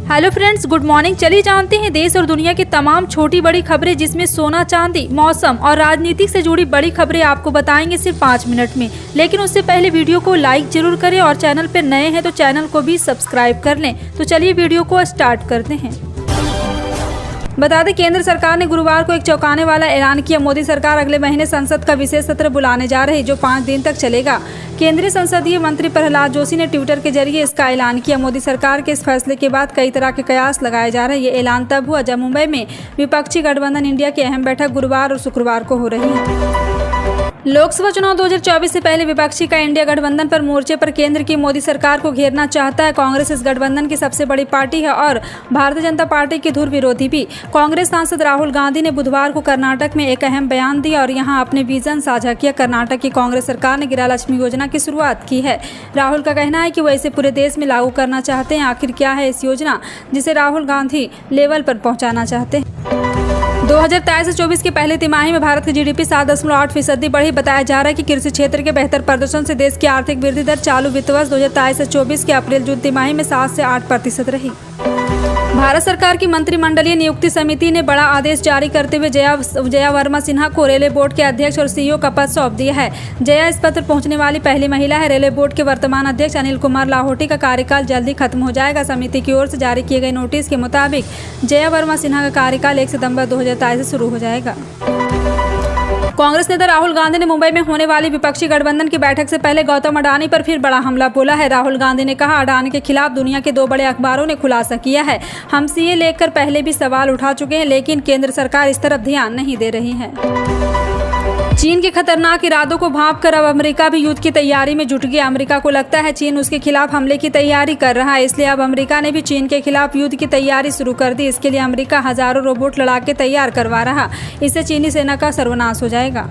Hello friends, good morning. चलिए जानते हैं देश और दुनिया की तमाम छोटी बड़ी खबरें, जिसमें सोना चांदी, मौसम और राजनीति से जुड़ी बड़ी खबरें आपको बताएंगे सिर्फ 5 मिनट में। लेकिन उससे पहले वीडियो को लाइक जरूर करें और चैनल पर नए हैं तो चैनल को भी सब्सक्राइब कर लें। तो चलिए वीडियो को स्टार्ट करते हैं। बता दें, केंद्र सरकार ने गुरुवार को एक चौंकाने वाला ऐलान किया। मोदी सरकार अगले महीने संसद का विशेष सत्र बुलाने जा रही, जो 5 दिन तक चलेगा। केंद्रीय संसदीय मंत्री प्रहलाद जोशी ने ट्विटर के जरिए इसका ऐलान किया। मोदी सरकार के इस फैसले के बाद कई तरह के कयास लगाए जा रहे हैं। ये ऐलान तब हुआ जब मुंबई में विपक्षी गठबंधन इंडिया की अहम बैठक गुरुवार और शुक्रवार को हो रही है। लोकसभा चुनाव 2024 से पहले विपक्षी का इंडिया गठबंधन पर मोर्चे पर केंद्र की मोदी सरकार को घेरना चाहता है। कांग्रेस इस गठबंधन की सबसे बड़ी पार्टी है और भारतीय जनता पार्टी की धुर विरोधी भी। कांग्रेस सांसद राहुल गांधी ने बुधवार को कर्नाटक में एक अहम बयान दिया और यहां अपने विजन साझा किया। कर्नाटक की कांग्रेस सरकार ने गृहलक्ष्मी योजना की शुरुआत की है। राहुल का कहना है कि वो इसे पूरे देश में लागू करना चाहते हैं। आखिर क्या है इस योजना जिसे राहुल गांधी लेवल पर पहुंचाना चाहते हैं? 2023 से 24 की पहली तिमाही में भारत की जीडीपी 7.8% बढ़ी। बताया जा रहा है कि कृषि क्षेत्र के बेहतर प्रदर्शन से देश की आर्थिक वृद्धि दर चालू वित्त वर्ष 2023 से 24 के अप्रैल जून तिमाही में 7 से 8% रही। भारत सरकार की मंत्रिमंडलीय नियुक्ति समिति ने बड़ा आदेश जारी करते हुए जया वर्मा सिन्हा को रेलवे बोर्ड के अध्यक्ष और सीईओ का पद सौंप दिया है। जया इस पद पर पहुंचने वाली पहली महिला है। रेलवे बोर्ड के वर्तमान अध्यक्ष अनिल कुमार लाहोटी का कार्यकाल जल्द ही खत्म हो जाएगा। समिति की ओर से जारी किए गए नोटिस के मुताबिक जया वर्मा सिन्हा का कार्यकाल 1 सितंबर 2023 से शुरू हो जाएगा। कांग्रेस नेता राहुल गांधी ने मुंबई में होने वाली विपक्षी गठबंधन की बैठक से पहले गौतम अडानी पर फिर बड़ा हमला बोला है। राहुल गांधी ने कहा, अडानी के खिलाफ दुनिया के 2 बड़े अखबारों ने खुलासा किया है। हम सीए लेकर पहले भी सवाल उठा चुके हैं, लेकिन केंद्र सरकार इस तरफ ध्यान नहीं दे रही है। चीन के खतरनाक इरादों को भांपकर अब अमेरिका भी युद्ध की तैयारी में जुट गया। अमेरिका को लगता है चीन उसके खिलाफ हमले की तैयारी कर रहा है, इसलिए अब अमेरिका ने भी चीन के खिलाफ युद्ध की तैयारी शुरू कर दी। इसके लिए अमेरिका हजारों रोबोट लड़ाके तैयार करवा रहा। इससे चीनी सेना का सर्वनाश हो जाएगा।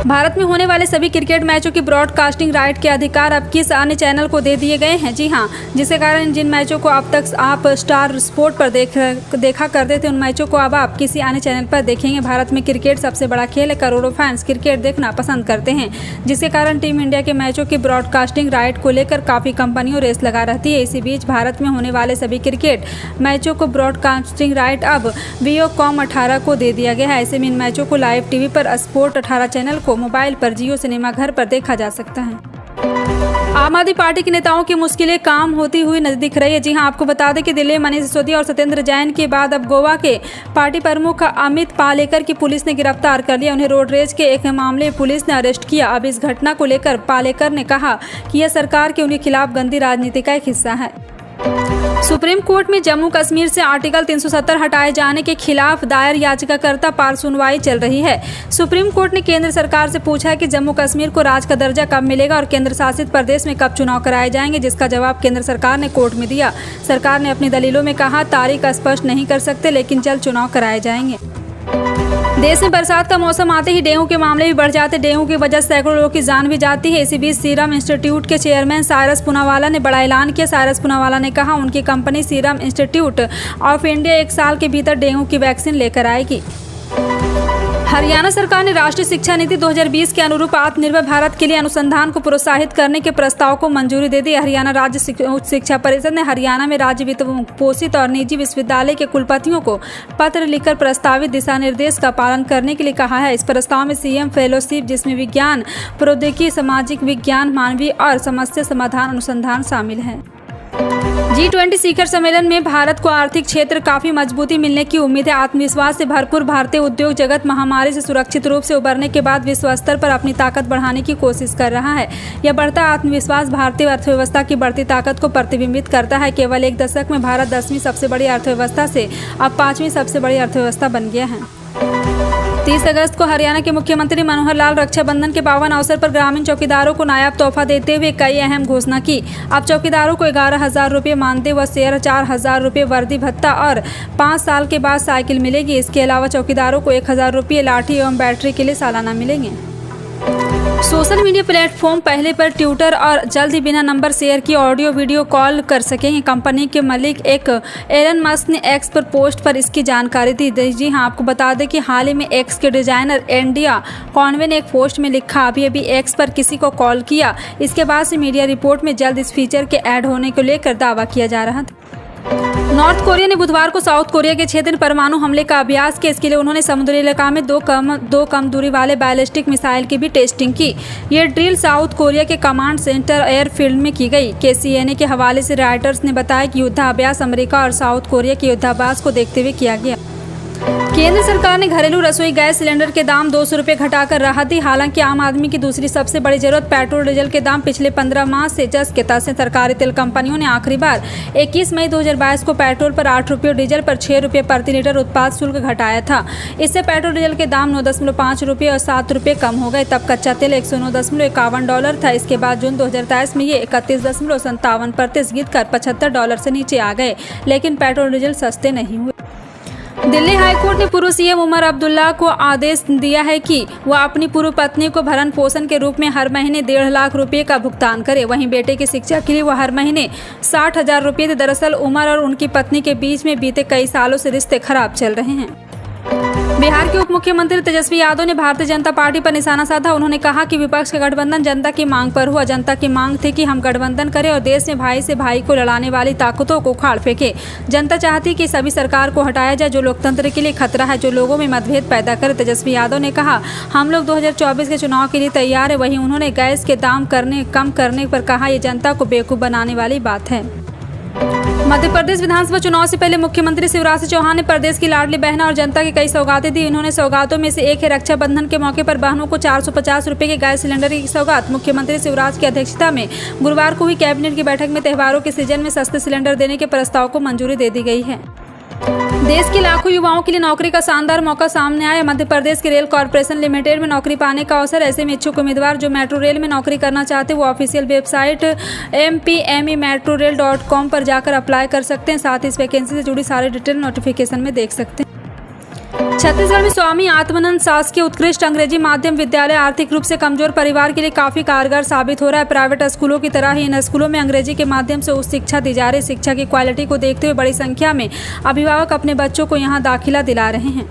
भारत में होने वाले सभी क्रिकेट मैचों की ब्रॉडकास्टिंग राइट के अधिकार अब किस अन्य चैनल को दे दिए गए हैं? जी हां, जिसके कारण जिन मैचों को अब तक आप स्टार स्पोर्ट पर देखा करते थे, उन मैचों को अब आप किसी अन्य चैनल पर देखेंगे। भारत में क्रिकेट सबसे बड़ा खेल है। करोड़ों फैंस क्रिकेट देखना पसंद करते हैं, जिसके कारण टीम इंडिया के मैचों की ब्रॉडकास्टिंग राइट को लेकर काफ़ी कंपनियों रेस लगा रहती है। इसी बीच भारत में होने वाले सभी क्रिकेट मैचों को ब्रॉडकास्टिंग राइट अब वीओकॉम 18 को दे दिया गया है। ऐसे में इन मैचों को लाइव टीवी पर स्पोर्ट 18 चैनल को मोबाइल पर जियो सिनेमा घर पर देखा जा सकता है। आम आदमी पार्टी के नेताओं की मुश्किलें काम होती हुई दिख रही है। जी हां, आपको बता दें कि दिल्ली मनीष सिसोदिया और सत्येंद्र जैन के बाद अब गोवा के पार्टी प्रमुख अमित पालेकर की पुलिस ने गिरफ्तार कर लिया। उन्हें रोड रेज के एक मामले में पुलिस ने अरेस्ट किया। अब इस घटना को लेकर पालेकर ने कहा कि यह सरकार के उनके खिलाफ गंदी राजनीति का एक हिस्सा है। सुप्रीम कोर्ट में जम्मू कश्मीर से आर्टिकल 370 हटाए जाने के खिलाफ दायर याचिकाकर्ता पर सुनवाई चल रही है। सुप्रीम कोर्ट ने केंद्र सरकार से पूछा है कि जम्मू कश्मीर को राज्य का दर्जा कब मिलेगा और केंद्र शासित प्रदेश में कब चुनाव कराए जाएंगे, जिसका जवाब केंद्र सरकार ने कोर्ट में दिया। सरकार ने अपनी दलीलों में कहा, तारीख स्पष्ट नहीं कर सकते, लेकिन जल्द चुनाव कराए जाएंगे। देश में बरसात का मौसम आते ही डेंगू के मामले भी बढ़ जाते। डेंगू की वजह से सैकड़ों लोगों की जान भी जाती है। इसी बीच सीरम इंस्टीट्यूट के चेयरमैन साइरस पूनावाला ने बड़ा ऐलान किया। साइरस पूनावाला ने कहा, उनकी company serum institute of India 1 साल के भीतर डेंगू की वैक्सीन लेकर आएगी। हरियाणा सरकार ने राष्ट्रीय शिक्षा नीति 2020 के अनुरूप आत्मनिर्भर भारत के लिए अनुसंधान को प्रोत्साहित करने के प्रस्ताव को मंजूरी दे दी। हरियाणा राज्य उच्च शिक्षा परिषद ने हरियाणा में राज्य वित्त पोषित और निजी विश्वविद्यालय के कुलपतियों को पत्र लिखकर प्रस्तावित दिशा निर्देश का पालन करने के लिए कहा है। इस प्रस्ताव में सीएम फेलोशिप, जिसमें विज्ञान, प्रौद्योगिकी, सामाजिक विज्ञान, मानवीय और समस्या समाधान अनुसंधान शामिल है। G20 शिखर सम्मेलन में भारत को आर्थिक क्षेत्र काफी मजबूती मिलने की उम्मीद है। आत्मविश्वास से भरपूर भारतीय उद्योग जगत महामारी से सुरक्षित रूप से उबरने के बाद विश्व स्तर पर अपनी ताकत बढ़ाने की कोशिश कर रहा है। यह बढ़ता आत्मविश्वास भारतीय अर्थव्यवस्था की बढ़ती ताकत को प्रतिबिंबित करता है। केवल 1 दशक में भारत 10वीं सबसे बड़ी अर्थव्यवस्था से अब 5वीं सबसे बड़ी अर्थव्यवस्था बन गया है। 30 अगस्त को हरियाणा के मुख्यमंत्री मनोहर लाल रक्षाबंधन के पावन अवसर पर ग्रामीण चौकीदारों को नायाब तोहफा देते हुए कई अहम घोषणा की। अब चौकीदारों को 11,000 रुपये मानदेय व शेयर, 4,000 रुपये वर्दी भत्ता और 5 साल के बाद साइकिल मिलेगी। इसके अलावा चौकीदारों को 1,000 रुपये लाठी एवं बैटरी के लिए सालाना मिलेंगे। सोशल मीडिया प्लेटफॉर्म पहले पर ट्विटर और जल्द ही बिना नंबर शेयर की ऑडियो वीडियो कॉल कर सकेंगे। कंपनी के मालिक एलन मस्क ने एक्स पर पोस्ट पर इसकी जानकारी दी। जी हां, आपको बता दें कि हाल ही में एक्स के डिजाइनर एंडिया कॉनवे ने एक पोस्ट में लिखा, अभी एक्स पर किसी को कॉल किया। इसके बाद से मीडिया रिपोर्ट में जल्द इस फीचर के ऐड होने को लेकर दावा किया जा रहा था। नॉर्थ कोरिया ने बुधवार को साउथ कोरिया के क्षेत्र में परमाणु हमले का अभ्यास किया। इसके लिए उन्होंने समुद्री इलाका में दो कम दूरी वाले बैलिस्टिक मिसाइल की भी टेस्टिंग की। ये ड्रिल साउथ कोरिया के कमांड सेंटर एयरफील्ड में की गई। KCNA के हवाले से राइटर्स ने बताया कि युद्धाभ्यास अमेरिका और साउथ कोरिया के युद्धाभ्यास को देखते हुए किया गया। केंद्र सरकार ने घरेलू रसोई गैस सिलेंडर के दाम 200 रुपये घटाकर राहत दी। हालांकि आम आदमी की दूसरी सबसे बड़ी जरूरत पेट्रोल डीजल के दाम पिछले 15 माह से जस के तस हैं। सरकारी तेल कंपनियों ने आखिरी बार 21 मई 2022 को पेट्रोल पर 8 रुपये और डीजल पर 6 रुपये प्रति लीटर उत्पाद शुल्क घटाया था। इससे पेट्रोल डीजल के दाम 9.5 रुपये और 7 रुपये कम हो गए। तब कच्चा तेल $109.51 था। इसके बाद जून 2023 में ये 31.57 प्रतिशत गिरकर $75 से नीचे आ गए। लेकिन पेट्रोल डीजल सस्ते नहीं हुए। दिल्ली हाईकोर्ट ने पूर्व CM उमर अब्दुल्ला को आदेश दिया है कि वह अपनी पूर्व पत्नी को भरण पोषण के रूप में हर महीने 1.5 लाख रुपए का भुगतान करे। वहीं बेटे की शिक्षा के लिए वह हर महीने 60,000 रुपये थे। दरअसल उमर और उनकी पत्नी के बीच में बीते कई सालों से रिश्ते खराब चल रहे हैं। बिहार के उप मुख्यमंत्री तेजस्वी यादव ने भारतीय जनता पार्टी पर निशाना साधा। उन्होंने कहा कि विपक्ष का गठबंधन जनता की मांग पर हुआ। जनता की मांग थी कि हम गठबंधन करें और देश में भाई से भाई को लड़ाने वाली ताकतों को उखाड़ फेंके। जनता चाहती कि सभी सरकार को हटाया जाए जो लोकतंत्र के लिए खतरा है, जो लोगों में मतभेद पैदा करे। तेजस्वी यादव ने कहा, हम लोग 2024 के चुनाव के लिए तैयार है। वहीं उन्होंने गैस के दाम कम करने पर कहा, ये जनता को बेवकूफ बनाने वाली बात है। मध्य प्रदेश विधानसभा चुनाव से पहले मुख्यमंत्री शिवराज सिंह चौहान ने प्रदेश की लाडली बहना और जनता की कई सौगातें दी। इन्होंने सौगातों में से एक है रक्षाबंधन के मौके पर बहनों को 450 रुपये के गैस सिलेंडर की सौगात। मुख्यमंत्री शिवराज की अध्यक्षता में गुरुवार को हुई कैबिनेट की बैठक में त्योहारों के सीजन में सस्ते सिलेंडर देने के प्रस्ताव को मंजूरी दे दी गई है। देश के लाखों युवाओं के लिए नौकरी का शानदार मौका सामने आया। मध्य प्रदेश के रेल कॉर्पोरेशन लिमिटेड में नौकरी पाने का अवसर। ऐसे में इच्छुक उम्मीदवार जो मेट्रो रेल में नौकरी करना चाहते हैं वो ऑफिशियल वेबसाइट mpmemetrorail.com पर जाकर अप्लाई कर सकते हैं। साथ ही इस वैकेंसी से जुड़ी सारी डिटेल नोटिफिकेशन में देख सकते हैं। छत्तीसगढ़ में स्वामी आत्मानंद शासकीय उत्कृष्ट अंग्रेजी माध्यम विद्यालय आर्थिक रूप से कमजोर परिवार के लिए काफी कारगर साबित हो रहा है। प्राइवेट स्कूलों की तरह ही इन स्कूलों में अंग्रेजी के माध्यम से उच्च शिक्षा दी जा रही। शिक्षा की क्वालिटी को देखते हुए बड़ी संख्या में अभिभावक अपने बच्चों को यहाँ दाखिला दिला रहे हैं।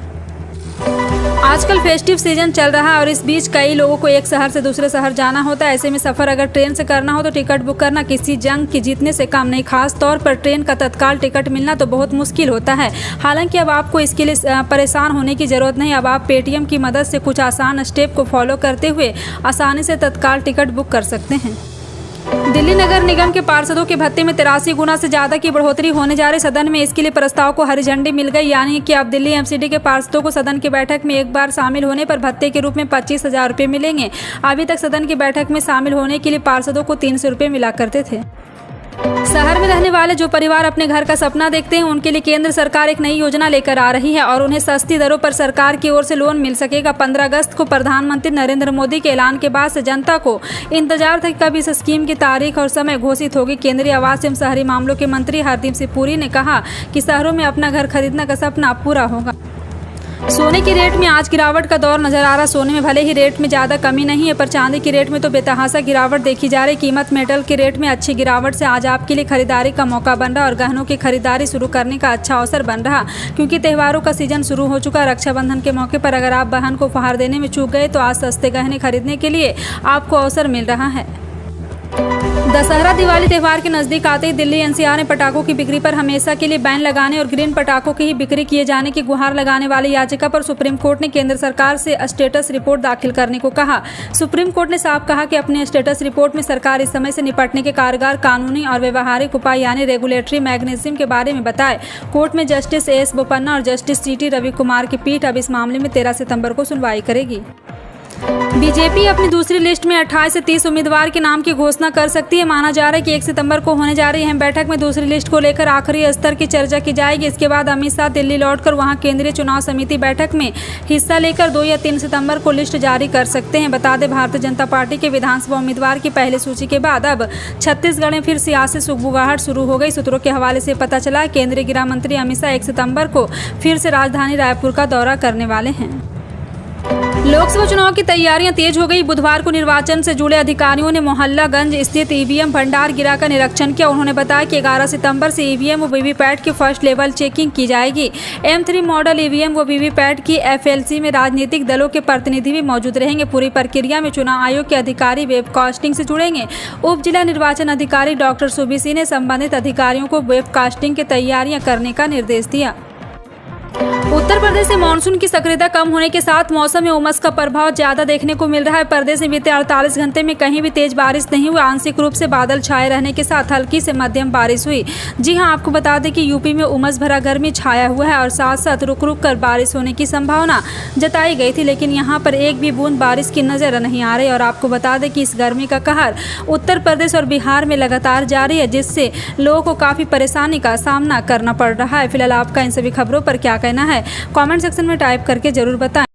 आजकल फेस्टिव सीजन चल रहा है और इस बीच कई लोगों को एक शहर से दूसरे शहर जाना होता है। ऐसे में सफर अगर ट्रेन से करना हो तो टिकट बुक करना किसी जंग की जीतने से कम नहीं। खास तौर पर ट्रेन का तत्काल टिकट मिलना तो बहुत मुश्किल होता है। हालांकि अब आपको इसके लिए परेशान होने की जरूरत नहीं। अब आप पेटीएम की मदद से कुछ आसान स्टेप को फॉलो करते हुए आसानी से तत्काल टिकट बुक कर सकते हैं। दिल्ली नगर निगम के पार्षदों के भत्ते में 83 गुना से ज्यादा की बढ़ोतरी होने जा रही। सदन में इसके लिए प्रस्ताव को हरी झंडी मिल गई। यानी कि अब दिल्ली MCD के पार्षदों को सदन की बैठक में एक बार शामिल होने पर भत्ते के रूप में 25,000 रुपये मिलेंगे। अभी तक सदन की बैठक में शामिल होने के लिए पार्षदों को 300 रुपये मिला करते थे। शहर में रहने वाले जो परिवार अपने घर का सपना देखते हैं उनके लिए केंद्र सरकार एक नई योजना लेकर आ रही है और उन्हें सस्ती दरों पर सरकार की ओर से लोन मिल सकेगा। 15 अगस्त को प्रधानमंत्री नरेंद्र मोदी के ऐलान के बाद से जनता को इंतजार था कि कब इस स्कीम की तारीख और समय घोषित होगी। केंद्रीय आवास एवं शहरी मामलों के मंत्री हरदीप सिंह पुरी ने कहा कि शहरों में अपना घर खरीदने का सपना पूरा होगा। सोने के रेट में आज गिरावट का दौर नजर आ रहा। सोने में भले ही रेट में ज़्यादा कमी नहीं है पर चांदी के रेट में तो बेतहाशा गिरावट देखी जा रही। कीमत मेटल के रेट में अच्छी गिरावट से आज आपके लिए खरीदारी का मौका बन रहा और गहनों की खरीदारी शुरू करने का अच्छा अवसर बन रहा क्योंकि त्योहारों का सीजन शुरू हो चुका। रक्षाबंधन के मौके पर अगर आप बहन को उपहार देने में चूक गए तो आज सस्ते गहने खरीदने के लिए आपको अवसर मिल रहा है। दशहरा दिवाली त्यौहार के नजदीक आते ही दिल्ली NCR ने पटाखों की बिक्री पर हमेशा के लिए बैन लगाने और ग्रीन पटाखों की ही बिक्री किए जाने की गुहार लगाने वाली याचिका पर सुप्रीम कोर्ट ने केंद्र सरकार से स्टेटस रिपोर्ट दाखिल करने को कहा। सुप्रीम कोर्ट ने साफ कहा कि अपने स्टेटस रिपोर्ट में सरकार इस समय से निपटने के कारगर कानूनी और व्यवहारिक उपाय यानी रेगुलेटरी मैकेनिज्म के बारे में बताए। कोर्ट में जस्टिस AS बोपन्ना और जस्टिस CT रवि कुमार की पीठ अब इस मामले में 13 सितंबर को सुनवाई करेगी। बीजेपी अपनी दूसरी लिस्ट में 28 से 30 उम्मीदवार के नाम की घोषणा कर सकती है। माना जा रहा है कि 1 सितंबर को होने जा रही है बैठक में दूसरी लिस्ट को लेकर आखिरी स्तर की चर्चा की जाएगी। इसके बाद अमित शाह दिल्ली लौटकर वहां केंद्रीय चुनाव समिति बैठक में हिस्सा लेकर 2 या 3 सितंबर को लिस्ट जारी कर सकते हैं। बता दें भारतीय जनता पार्टी के विधानसभा उम्मीदवार की पहली सूची के बाद अब छत्तीसगढ़ में फिर सियासी सुगबुगाहट शुरू हो गई। सूत्रों के हवाले से पता चला केंद्रीय गृह मंत्री अमित शाह 1 सितंबर को फिर से राजधानी रायपुर का दौरा करने वाले हैं। लोकसभा चुनाव की तैयारियां तेज हो गई। बुधवार को निर्वाचन से जुड़े अधिकारियों ने मोहल्लागंज स्थित ईवीएम भंडार गृह का निरीक्षण किया। उन्होंने बताया कि 11 सितंबर से ईवीएम व वीवीपैट की फर्स्ट लेवल चेकिंग की जाएगी। M3 मॉडल ईवीएम व वीवीपैट की FLC में राजनीतिक दलों के प्रतिनिधि भी मौजूद रहेंगे। पूरी प्रक्रिया में चुनाव आयोग के अधिकारी वेबकास्टिंग से जुड़ेंगे। उप जिला निर्वाचन अधिकारी डॉक्टर सुबी सिंह ने संबंधित अधिकारियों को वेबकास्टिंग की तैयारियां करने का निर्देश दिया। उत्तर प्रदेश से मानसून की सक्रियता कम होने के साथ मौसम में उमस का प्रभाव ज्यादा देखने को मिल रहा है। प्रदेश में बीते 48 घंटे में कहीं भी तेज बारिश नहीं हुई। आंशिक रूप से बादल छाए रहने के साथ हल्की से मध्यम बारिश हुई। जी हां, आपको बता दें कि यूपी में उमस भरा गर्मी छाया हुआ है और साथ साथ रुक रुक कर बारिश होने की संभावना जताई गई थी, लेकिन यहाँ पर एक भी बूंद बारिश की नजर नहीं आ रही। और आपको बता दें कि इस गर्मी का कहर उत्तर प्रदेश और बिहार में लगातार जारी है, जिससे लोगों को काफी परेशानी का सामना करना पड़ रहा है। फिलहाल आपका इन सभी खबरों पर क्या कहना है, कमेंट सेक्शन में टाइप करके जरूर बताएं।